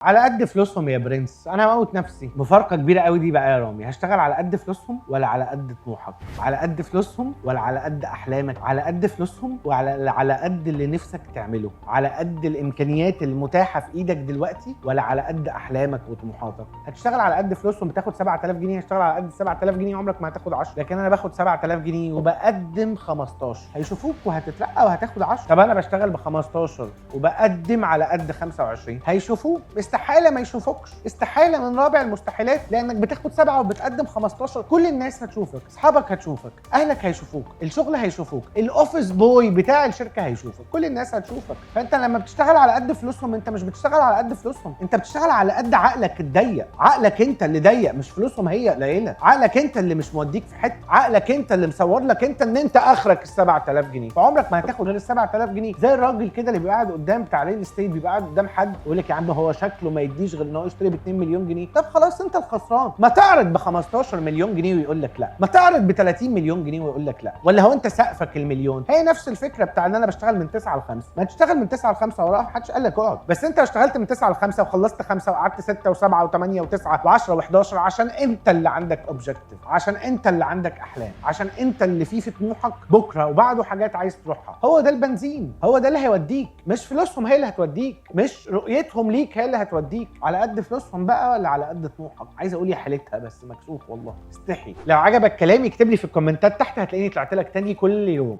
على قد فلوسهم يا برنس، انا هموت نفسي. مفارقه كبيره قوي دي بقى يا رامي. هشتغل على قد فلوسهم ولا على قد طموحك؟ على قد فلوسهم ولا على قد احلامك؟ على قد فلوسهم وعلى قد اللي نفسك تعمله؟ على قد الامكانيات المتاحه في ايدك دلوقتي ولا على قد احلامك وطموحاتك؟ هتشتغل على قد فلوسهم بتاخد 7000 جنيه، هشتغل على قد 7000 جنيه عمرك ما هتاخد 10، لكن انا باخد 7000 جنيه وبقدم 15، هيشوفوك وهتترقى وهتاخد 10. طب انا بشتغل ب 15 وبقدم على قد 25، هيشوفوك؟ استحاله ما يشوفوكش، استحاله من رابع المستحيلات، لانك بتاخد 7 وبتقدم 15. كل الناس هتشوفك، اصحابك هتشوفك، اهلك هيشوفوك، الشغل هيشوفوك، الاوفيس بوي بتاع الشركه هيشوفك، كل الناس هتشوفك. فانت لما بتشتغل على قد فلوسهم انت مش بتشتغل على قد فلوسهم، انت بتشتغل على قد عقلك الضيق. عقلك انت اللي ضيق، مش فلوسهم هي قليله. عقلك انت اللي مش موديك في حته، عقلك انت اللي مصور لك انت ان انت اخرك ال 7000 جنيه، فعمرك ما هتاخد غير ال 7000 جنيه. زي الراجل كده اللي بيبقى قاعد قدام بتاع ريل استيت، بيبقى قاعد قدام حد يقول لك يا عم هو شكله ما يديش غير ان هو يشتري ب 2 مليون جنيه. طب خلاص انت الخسران. ما تعرض ب 15 مليون جنيه ويقول لك لا، ما تعرض ب 30 مليون جنيه ويقول لك لا، ولا هو انت سقفك المليون؟ هي نفس الفكره بتاع ان انا بشتغل من 9 ل 5. ما تشتغل من 9 ل 5 وراها، محدش قال لك اقعد، بس انت لو اشتغلت من 9 ل 5 وخلصت 5 وقعدت 6 و7 و8 و9 و10 و11 عشان انت اللي عندك اوبجكتيف، عشان انت اللي عندك احلام، عشان انت اللي في طموحك بكره وبعده حاجات عايز تروحها، هو ده البنزين، هو ده اللي هيوديك. مش فلوسهم هي اللي هتوديك، مش رؤيتهم ليك هي اللي هتوديك. على قد فلوسهم بقى ولا على قد طموحك؟ عايز اقول يا حالتها بس مكسوف والله، استحي. لو عجبك كلامي اكتب لي في الكومنتات تحت، هتلاقيني طلعت لك تاني كل يوم.